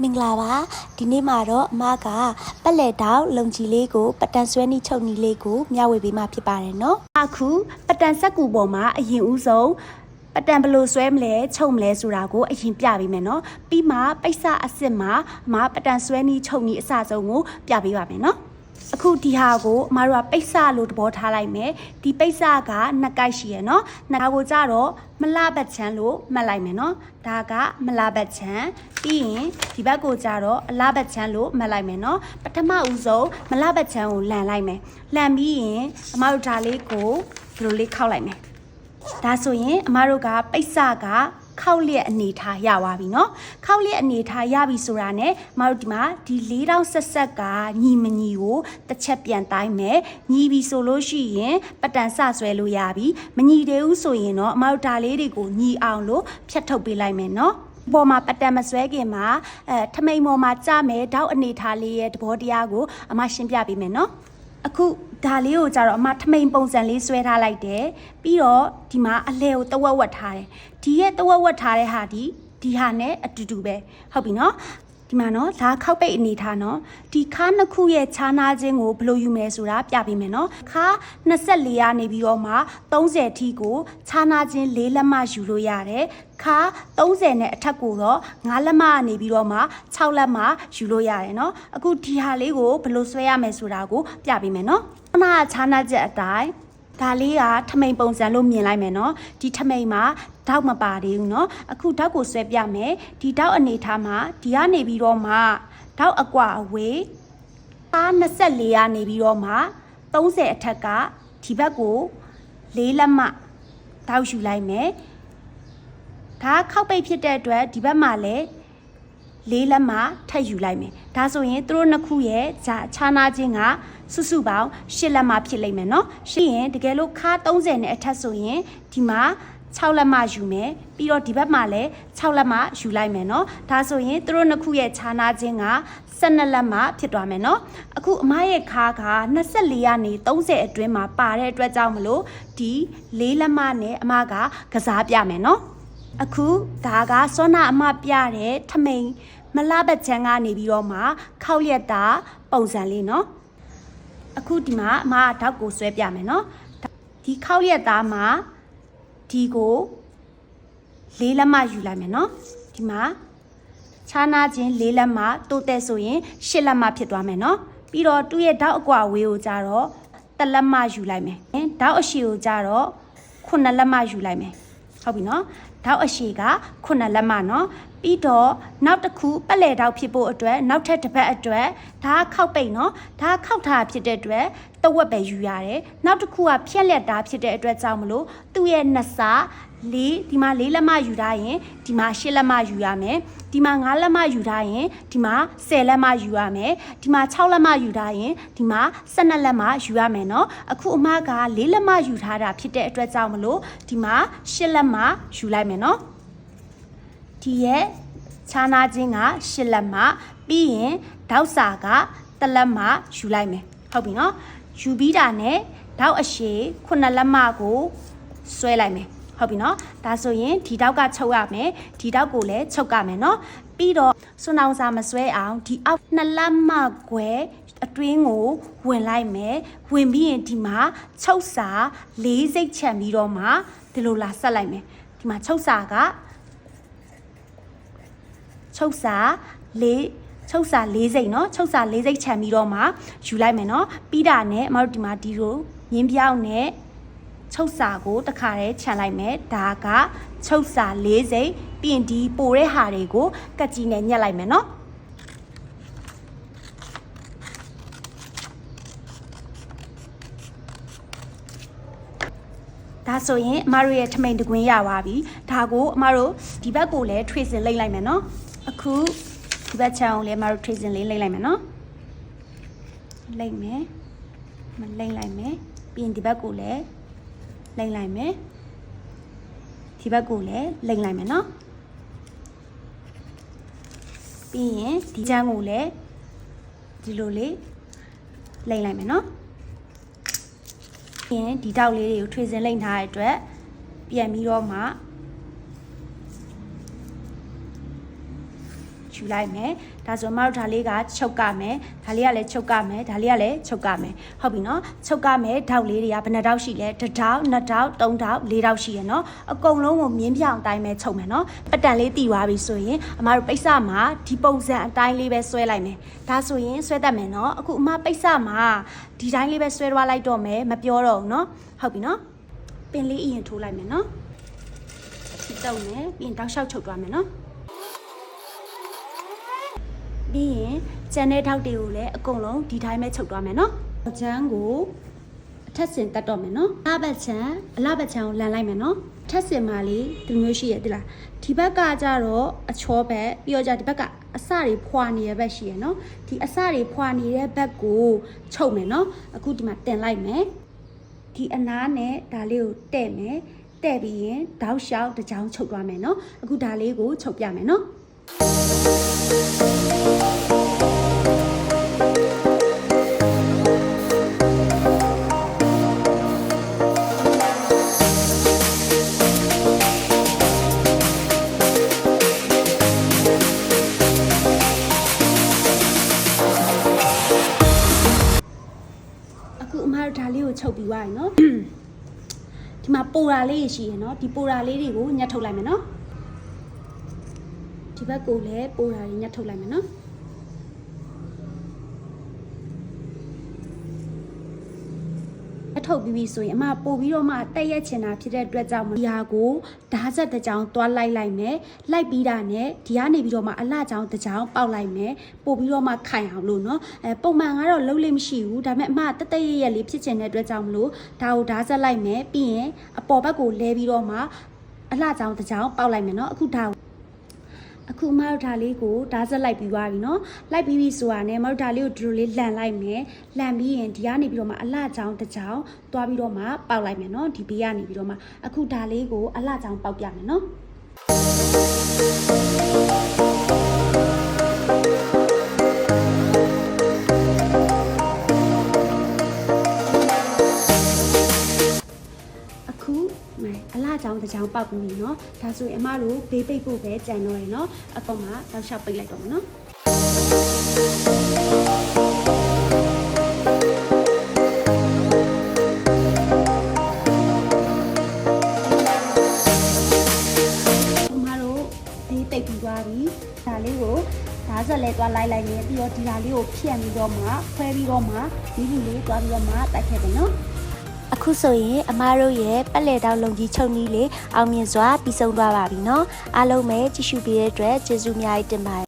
မင်္ဂလာပါဒီနေ့မှာတော့အမကပက်လက်တောက်လုံကြီးလေးကိုပတန်ဆွဲနီးချုပ်နီးလေးကိုမျှဝေပေးမှဖြစ်ပါတယ်နော်အခုပတန်ဆက်ကူပေါ်မှာအရင်ဦးဆုံးပတန်ဘလို့ဆွဲမလဲချုပ်မလဲဆိုတာကိုအရင်ပြပေးမယ်နော်ပြီးမှပိတ်စအစ်စ်မှာအမပတန်ဆွဲနီးချုပ်နီးအစဆုံးကိုပြပေးပါမယ်နော်အခုဒီဟာကိုအမတို့ကပိတ်စလို့သဘောထားလိုက်မယ်ဒီပိတ်စကနှစ်ကိုက်ရှိရယ်နော်နှစ်ကိုကြတော့မလှဘတ်ချမ်းလို့မှတ်လိုက်မယ်နော်ဒါကမလှဘတ်ချမ်းပြီးရင်ဒီဘက်ကိုကြတော့အလှဘတ်ချမ်းလို့မှတ်လိုက်မယ်နော်ပထမဦးဆုံးမလှဘတ်ချမ်းကိုလှန်လိုက်မယ်လှန်ပြီးရင်အမတို့ဒါလေးကိုဒီလိုလေးခောက်လိုက်မယ်ဒါဆိုရင်အမတို့ကပိတ်စကခောက်လျက်အနေထားရပါပြီเนาะခောက်လျက်အနေထားရပြီဆိုတာ ਨੇ မတို့ဒီမှာဒီ4000ဆက်ဆက်ကညီမညီကိုတစ်ချက်ပြန်တိုင်းမယ်ညီပြီဆိုလို့ရှိရင်ပတန်ဆဆွဲလို့ရပြီမညီသေးဘူးဆိုရင်တော့အမတို့ဒါလေးတွေကိုညီအောင်လို့ဖြတ်ထုတ်ပေးလိုက်မယ်เนาะပေါ်မှာပတန်မဆွဲခင်မှာထမိန်ပေါ်မှာကြမယ်တောက်အနေထားလေးရဲ့သဘောတရားကိုအမရှင်းပြပေးမယ်เนาะအခုဒါလေးကိုကြတော့အမထမိန်ပုံစံလေးဆွဲထားလိုက်တယ်ပြီးတော့ဒီမှာအလဲကိုတဝက်ဝက်ထားတယ်ဒီရဲ့တဝက်ဝက်ထားတဲ့ဟာဒီဟာနဲ့အတူတူပဲဟုတ်ပြီနော်ဒီမှာနော်ဒါခောက်ပိတ်အနေထားနော်ဒီခါးနှစ်ခုရဲ့ခြားနာခြင်းကိုဘယ်လိုယူမယ်ဆိုတာပြပေးမယ်နော်ခါး24ကနေပြီးတော့မှ30ထိကိုခြားနာခြင်း4လက်မယူလို့ရတယ်ခါး30နဲ့အထက်ကိုတော့5လက်မကနေပြီးတော့မှ6လက်မယူလို့ရတယ်နော်အခုဒီဟာလေးကိုဘယ်လိုဆွဲရမယ်ဆိုတာကိုပြပေးမယ်နော်ခဏခြားနာချက်အတိုင်းဒါလေးကထမိန်ပုံစံလို့မြင်လိုက်မယ်နော်ဒီထမိန်မှာတောက်မပါသေးဘူးเนาะအခုတောက်ကိုဆွဲပြမယ်ဒီတောက်အနေထားမှာဒီကနေပြီးတော့မှတောက်အကွာအဝေးအား24ကနေပြီးတော့မှ30အထက်ကဒီဘက်ကို4လက်မတောက်ယူလိုက်မယ်ဒါခောက်ပိတ်ဖြစ်တဲ့အတွက်ဒီဘက်မှာလည်း4လက်မထပ်ယူလိုက်မယ်ဒါဆိုရင်သူတို့နှစ်ခုရဲ့ခြားနာခြင်းကစုစုပေါင်း8လက်မဖြစ်လိမ့်မယ်เนาะရှိရင်တကယ်လို့ခါ30နဲ့အထက်ဆိုရင်ဒီမှာ6လက်မယူမယ်ပြီးတော့ဒီဘက်မှာလည်း6လက်မယူလိုက်မယ်เนาะဒါဆိုရင်သူတို့နှစ်ခုရဲ့ခြားနာခြင်းက12လက်မဖြစ်သွားမယ်เนาะအခုအမရဲ့ခါက24ကနေ30အတွင်းမှာပါတဲ့အတွက်ကြောင့်မလို့ဒီ4လက်မနဲ့အမကကစားပြမယ်เนาะအခုဒါကစောနာအမပြတဲ့ထမိန်မလှဘတ်ချမ်းကနေပြီးတော့မှခောက်ရက်တာပုံစံလေးเนาะအခုဒီမှာအမဓာတ်ကိုဆွဲပြမယ်เนาะဒီခောက်ရက်သားမှာဒီကို4လက်မယူလိုက်မယ်เนาะဒီမှာခြားနာခြင်း4လက်မတိုးတဲ့ဆိုရင်8လက်မဖြစ်သွားမယ်เนาะပြီးတော့သူ့ရဲ့ဓာတ်အကွာဝေးကိုကြတော့1လက်မယူလိုက်မယ်ဓာတ်အရှိကိုကြတော့9လက်မယူလိုက်မယ်ဟုတ်ပြီเนาะဓာတ်အရှိက9လက်မเนาะပြီးတော့နောက်တစ်ခုပက်လေဓာတ်ဖြစ်ဖို့အတွက်နောက်ထပ်တစ်ပတ်အတွက်ဒါခောက်ပိတ်เนาะဒါခောက်ထားဖြစ်တဲ့အတွက်တဝက်ပဲယူရတယ်နောက်တစ်ခုကဖြက်လက်တာဖြစ်တဲ့အတွက်ကြောင့်မလို့သူ့ရဲ့နှစ်ဆဒီမှာ4လက်မယူထားရင်ဒီမှာ8လက်မယူရမယ်ဒီမှာ5လက်မယူထားရင်ဒီမှာ10လက်မယူရမယ်ဒီမှာ6လက်မယူထားရင်ဒီမှာ12လက်မယူရမယ်เนาะအခုအမက4လက်မယူထားတာဖြစ်တဲ့အတွက်ကြောင့်မလို့ဒီမှာ8လက်မယူလိုက်မယ်เนาะဒီရဲ့ခြားနာခြင်းက8လက်မပြီးရင်တောက်စာက1လက်မယူလိုက်မယ်ဟုတ်ပြီเนาะယူပြီးတာနဲ့တောက်အရှိ9လက်မကိုဆွဲလိုက်မယ်ဟုတ်ပြီเนาะဒါဆိုရင်ဒီတောက်ကချုပ်ရမယ်ဒီတောက်ကိုလည်းချုပ်ရမယ်เนาะပြီးတော့စွန်းအောင်စာမဆွဲအောင်ဒီအောက်2လက်မခွဲအတွင်းကိုဝင်လိုက်မယ်ဝင်ပြီးရင်ဒီမှာချုပ်စာ4စိတ်ချန်ပြီးတော့မှဒီလိုလာဆက်လိုက်မယ်ဒီမှာချုပ်စာကချုပ်စာ4စိတ်เนาะချုပ်စာ4စိတ်ချန်ပြီးတော့မှယူလိုက်မယ်เนาะပြီးတာနဲ့အမတို့ဒီမှာဒီလိုရင်းပြောင်းနဲ့ချုပ်စာကိုတခါတည်းခြံလိုက်မယ်ဒါကချုပ်စာ4စိတ်ပြီးရင်ဒီပိုတဲ့ဟာတွေကိုကတ်ကြီးနဲ့ညှက်လိုက်မယ်เนาะဒါဆိုရင်အမတို့ရဲ့ထမိန်တကွင်းရပါပြီဒါကိုအမတို့ဒီဘက်ကိုလည်းထွေစင်လိမ့်လိုက်မယ်เนาะအခုဒီဘက်ချောင်းလည်းအမတို့ထွေစင်လေးလိမ့်လိုက်မယ်เนาะလိမ့်မယ်မလိမ့်လိုက်မယ်ပြီးရင်ဒီဘက်ကိုလည်းလိမ့်လိုက်မယ်ဒီဘက်ကိုလည်းလိမ့်လိုက်မယ်เนาะပြီးရင်ဒီချမ်းကိုလည်းဒီလိုလေးလိမ့်လိုက်မယ်เนาะပြီးရင်ဒီတောက်လေးတွေကိုထွေစင်လိမ့်ထားတဲ့အတွက်ပြန်ပြီးတော့မှ ယူ ယူလိုက်မယ်ဒါဆိုအမတို့ဒါလေးကချုပ်ကမယ်ဒါလေးကလည်းချုပ်ကမယ်ဒါလေးကလည်းချုပ်ကမယ်ဟုတ်ပြီနော်ချုပ်ကမယ်ဓာတ်လေးတွေကဘယ်နှတောက်ရှိလဲတစ်တောက်နှစ်တောက်သုံးတောက်လေးတောက်ရှိရနော်အကုန်လုံးကိုမြင်းပြောင်အတိုင်းပဲချုပ်မယ်နော်ပတန်လေးတည်သွားပြီဆိုရင်အမတို့ပိတ်စမှာဒီပုံစံအတိုင်းလေးပဲဆွဲလိုက်မယ်ဒါဆိုရင်ဆွဲတတ်မယ်နော်အခုအမပိတ်စမှာဒီတိုင်းလေးပဲဆွဲသွားလိုက်တော့မယ်မပြောတော့ဘူးနော်ဟုတ်ပြီနော်ပင်လေးအရင်ထိုးလိုက်မယ်နော်ဒီတုံးနဲ့ပြီးရင်တောက်လျှောက်ချုပ်သွားမယ်နော်ပြီးရင်ကျန်တဲ့ထောက်တွေကိုလည်းအကုန်လုံးဒီတိုင်းပဲချုပ်သွားမယ်နော်အချမ်းကိုအထက်စင်တက်တော့မယ်နော်အဘက်ချမ်းအလဘက်ချမ်းကိုလန်လိုက်မယ်နော်ထက်စင်မာလေးဒီမျိုးရှိရတိလားဒီဘက်ကကြတော့အချောဘက်ပြီးတော့ကြဒီဘက်ကအစတွေဖွာနေတဲ့ဘက်ရှိရနော်ဒီအစတွေဖွာနေတဲ့ဘက်ကိုချုပ်မယ်နော်အခုဒီမှာတင်လိုက်မယ်ဒီအနားနဲ့ဒါလေးကိုတဲ့မယ်တဲ့ပြီးရင်တောက်လျှောက်တစ်ချောင်းချုပ်သွားမယ်နော်အခုဒါလေးကိုချုပ်ပြမယ်နော်အခုအမတို့ဒါလေးကိုချုပ်ပြီးသွားပြီနော်ဒီမှာပိုရာလေးရှိရနော်ဒီပိုရာလေးတွေကိုညှက်ထုတ်လိုက်မယ်နော်ဒီဘက်ကိုလည်းပိုရာလေးညှက်ထုတ်လိုက်မယ်နော်အထုတ်ပြီးပြီဆိုရင်အမပို့ပြီးတော့မှတက်ရက်ချင်တာဖြစ်တဲ့အတွက်ကြောင့်ဒီဟာကိုဓာတ်ဆက်တစ်ကြောင်သွားလိုက်မယ်လိုက်ပြီးတာနဲ့ဒီကနေပြီးတော့မှအလှကြောင်တစ်ကြောင်ပေါက်လိုက်မယ်ပို့ပြီးတော့မှခိုင်အောင်လို့နော်ပုံမှန်ကတော့လုံးလေးမရှိဘူးဒါပေမဲ့အမတက်တက်ရက်လေးဖြစ်ချင်တဲ့အတွက်ကြောင့်မလို့ဒါကိုဓာတ်ဆက်လိုက်မယ်ပြီးရင်အပေါ်ဘက်ကိုလဲပြီးတော့မှအလှကြောင်တစ်ကြောင်ပေါက်လိုက်မယ်နော်အခုဒါအခုမတို့ဒါလေးကိုဓာတ်ဆက်လိုက်ပြီးသွားပြီเนาะလိုက်ပြီးပြီဆိုတာနဲ့မတို့ဒါလေးကိုဒီလိုလေးလှန်လိုက်မယ်လှန်ပြီးရင်ဒီကနေပြီးတော့မှအလှချောင်းတစ်ချောင်းသွားပြီးတော့မှပေါက်လိုက်မယ်เนาะဒီဘေးကနေပြီးတော့မှအခုဒါလေးကိုအလှချောင်းပေါက်ပြမယ်เนาะအခုအလှချောင်းတစ်ချောင်းပေါက်ပြီးเนาะဒါဆိုရင်အမတို့ဘေးပိတ်ဖို့ပဲကြံတော့ရယ်เนาะအပေါ်မှာတောက်လျှောက်ပိတ်လိုက်တော့မယ်เนาะတိတ်ပြီးသွားပြီဒါလေးကိုဓာတ်ဆက်လဲသွားလိုက်မယ်ပြီးတော့ဒီဓာတ်လေးကိုဖြန့်ပြီးတော့မှခွဲပြီးတော့မှဒီလူလေးသွားပြီးတော့မှတိုက်ခဲ့တယ်နော်အခုဆိုရင်အမားတို့ရဲ့ပက်လက်တောက်လုံကြီးချုပ်နီးလေးအောင်မြင်စွာပြီးဆုံးသွားပါပြီနော်အားလုံးပဲကြည့်ရှုပေးတဲ့အတွက်ကျေးဇူးအများကြီးတင်ပါတယ်